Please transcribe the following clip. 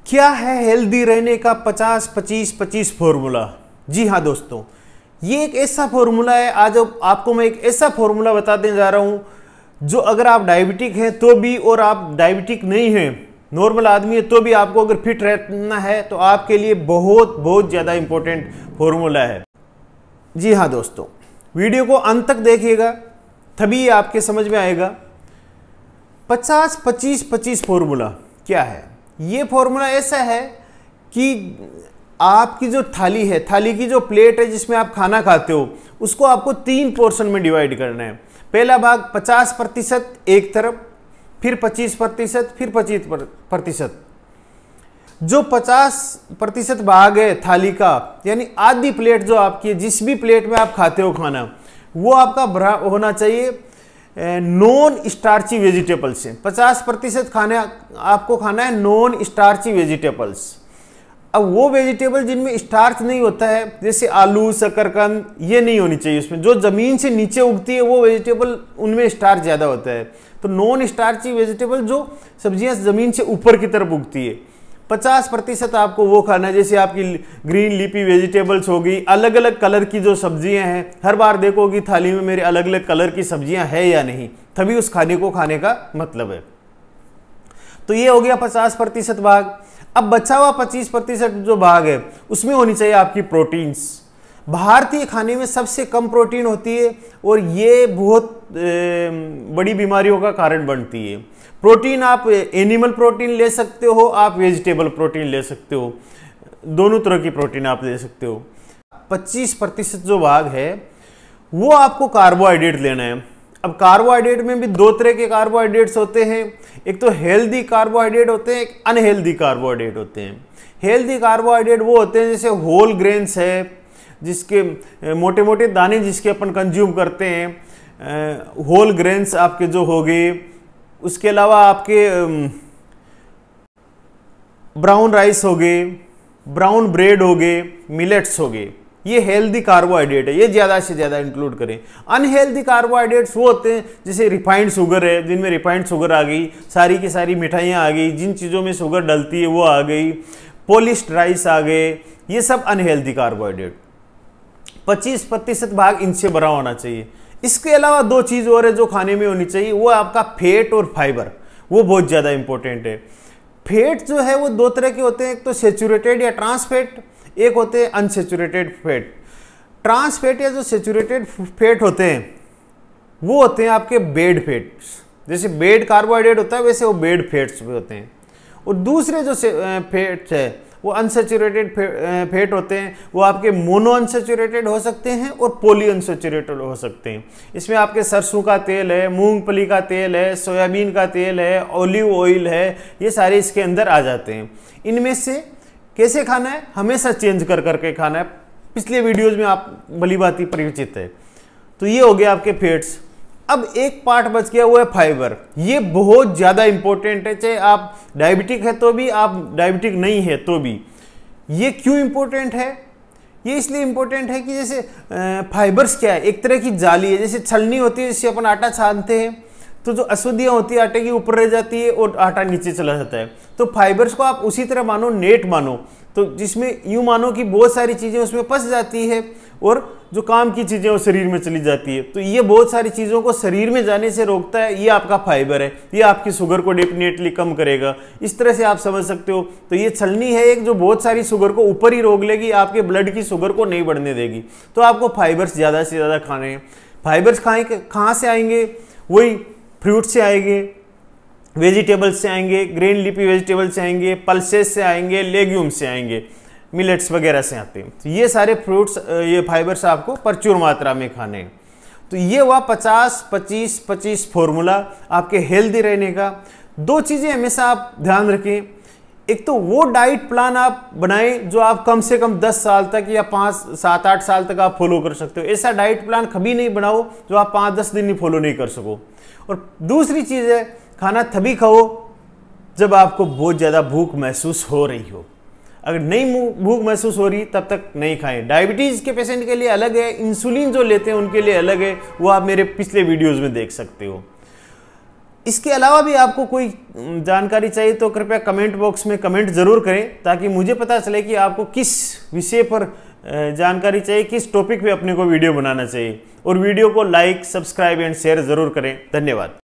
क्या है हेल्दी रहने का 50-25-25 फॉर्मूला। जी हाँ दोस्तों, ये एक ऐसा फॉर्मूला है। आज आपको मैं एक ऐसा फॉर्मूला बताने जा रहा हूँ जो अगर आप डायबिटिक हैं तो भी, और आप डायबिटिक नहीं हैं, नॉर्मल आदमी है तो भी, आपको अगर फिट रहना है तो आपके लिए बहुत बहुत ज़्यादा इंपॉर्टेंट फॉर्मूला है। जी हाँ दोस्तों, वीडियो को अंत तक देखिएगा तभी ये आपके समझ में आएगा। 50-25-25 फॉर्मूला क्या है? ये फॉर्मूला ऐसा है कि आपकी जो थाली है, थाली की जो प्लेट है जिसमें आप खाना खाते हो, उसको आपको 3 पोर्शन में डिवाइड करना है। पहला भाग 50% एक तरफ, फिर 25%, फिर 25%। जो 50% भाग है थाली का, यानी आधी प्लेट जो आपकी है, जिस भी प्लेट में आप खाते हो खाना, वो आपका होना चाहिए नॉन स्टार्ची वेजिटेबल्स से। 50% खाने आपको खाना है नॉन स्टार्ची वेजिटेबल्स। अब वो वेजिटेबल जिनमें स्टार्च नहीं होता है, जैसे आलू, शकरकंद, ये नहीं होनी चाहिए उसमें। जो जमीन से नीचे उगती है वो वेजिटेबल, उनमें स्टार्च ज़्यादा होता है। तो नॉन स्टार्ची वेजिटेबल जो सब्जियां जमीन से ऊपर की तरफ उगती है, 50% आपको वो खाना है। जैसे आपकी ग्रीन लीफी वेजिटेबल्स होगी, अलग अलग कलर की जो सब्जियां हैं, हर बार देखोगी थाली में मेरे अलग अलग कलर की सब्जियां हैं या नहीं, तभी उस खाने को खाने का मतलब है। तो ये हो गया 50% भाग। अब बचा हुआ 25% जो भाग है, उसमें होनी चाहिए आपकी प्रोटीन्स। भारतीय खाने में सबसे कम प्रोटीन होती है और ये बहुत बड़ी बीमारियों का कारण बनती है। प्रोटीन आप एनिमल प्रोटीन ले सकते हो, आप वेजिटेबल प्रोटीन ले सकते हो, दोनों तरह की प्रोटीन आप ले सकते हो। 25% जो भाग है वो आपको कार्बोहाइड्रेट लेना है। अब कार्बोहाइड्रेट में भी 2 तरह के कार्बोहाइड्रेट्स होते हैं। एक तो हेल्दी कार्बोहाइड्रेट होते हैं, एक अनहेल्दी कार्बोहाइड्रेट होते हैं। हेल्दी कार्बोहाइड्रेट वो होते हैं जैसे होल ग्रेन्स है, जिसके मोटे मोटे दाने जिसके अपन कंज्यूम करते हैं, होल ग्रेन्स आपके जो हो गए। उसके अलावा आपके ब्राउन राइस हो गए, ब्राउन ब्रेड हो गए, मिलेट्स हो गए, ये हेल्दी कार्बोहाइड्रेट है, ये ज़्यादा से ज़्यादा इंक्लूड करें। अनहेल्दी कार्बोहाइड्रेट्स वो होते हैं जैसे रिफाइंड शुगर है, जिनमें रिफाइंड शुगर आ गई, सारी की सारी मिठाइयाँ आ गई, जिन चीज़ों में शुगर डलती है वो आ गई, पॉलिश्ड राइस आ गए, ये सब अनहेल्दी कार्बोहाइड्रेट। 25% भाग इनसे भरा होना चाहिए। इसके अलावा 2 चीज़ और है जो खाने में होनी चाहिए, वो आपका फैट और फाइबर, वो बहुत ज़्यादा इंपॉर्टेंट है। फैट जो है वो 2 तरह के होते हैं, एक तो सेचुरेटेड या ट्रांस फैट, एक होते हैं अनसेचुरेटेड फैट। ट्रांस फैट या जो सेचुरेटेड फैट होते हैं वो होते हैं आपके बेड फैट्स। जैसे बेड कार्बोहाइड्रेट होता है वैसे वो बेड फैट्स भी होते हैं। और दूसरे जो फैट्स है वो अनसेचुरेटेड फैट होते हैं, वो आपके मोनो अनसेचुरेटेड हो सकते हैं और पॉली अनसेचुरेटेड हो सकते हैं। इसमें आपके सरसों का तेल है, मूंगफली का तेल है, सोयाबीन का तेल है, ऑलिव ऑयल है, ये सारे इसके अंदर आ जाते हैं। इनमें से कैसे खाना है? हमेशा चेंज कर करके खाना है। पिछले वीडियोज में आप भली भांति परिचित है। तो ये हो गया आपके फैट्स। अब एक पार्ट बच गया, वो है फाइबर। ये बहुत ज़्यादा इंपॉर्टेंट है, चाहे आप डायबिटिक है तो भी, आप डायबिटिक नहीं है तो भी। ये क्यों इंपॉर्टेंट है? ये इसलिए इंपॉर्टेंट है कि जैसे फाइबर्स क्या है, एक तरह की जाली है, जैसे छलनी होती है जिससे अपन आटा छानते हैं, तो जो अशुद्धियाँ होती है आटे की ऊपर रह जाती है और आटा नीचे चला जाता है। तो फाइबर्स को आप उसी तरह मानो, नेट मानो, तो जिसमें यूँ मानो कि बहुत सारी चीज़ें उसमें फंस जाती है और जो काम की चीज़ें वो शरीर में चली जाती है। तो ये बहुत सारी चीज़ों को शरीर में जाने से रोकता है, ये आपका फाइबर है। ये आपकी शुगर को डेफिनेटली कम करेगा, इस तरह से आप समझ सकते हो। तो ये छलनी है एक, जो बहुत सारी शुगर को ऊपर ही रोक लेगी, आपके ब्लड की शुगर को नहीं बढ़ने देगी। तो आपको फाइबर्स ज़्यादा से ज़्यादा खाने हैं। फाइबर्स कहाँ से आएंगे? वही फ्रूट से आएंगे, वेजिटेबल्स से आएंगे, ग्रीन लीफी वेजिटेबल्स से आएंगे, पल्सेस से आएंगे, लेग्यूम्स से आएंगे, मिलेट्स वगैरह से आते हैं। तो ये सारे फ्रूट्स, ये फाइबर्स आपको प्रचुर मात्रा में खाने हैं। तो ये हुआ 50-25-25 फॉर्मूला आपके हेल्दी रहने का। 2 चीज़ें हमेशा आप ध्यान रखें। एक तो वो डाइट प्लान आप बनाएं जो आप कम से कम 10 साल तक या 5-7-8 साल तक आप फॉलो कर सकते हो। ऐसा डाइट प्लान कभी नहीं बनाओ जो आप 5-10 दिन ही फॉलो नहीं कर सको। और दूसरी चीज़ है, खाना तभी खाओ जब आपको बहुत ज़्यादा भूख महसूस हो रही हो। अगर नहीं भूख महसूस हो रही तब तक नहीं खाएं। डायबिटीज़ के पेशेंट के लिए अलग है, इंसुलिन जो लेते हैं उनके लिए अलग है, वो आप मेरे पिछले वीडियोज़ में देख सकते हो। इसके अलावा भी आपको कोई जानकारी चाहिए तो कृपया कमेंट बॉक्स में कमेंट जरूर करें, ताकि मुझे पता चले कि आपको किस विषय पर जानकारी चाहिए, किस टॉपिक पे अपने को वीडियो बनाना चाहिए। और वीडियो को लाइक, सब्सक्राइब एंड शेयर जरूर करें। धन्यवाद।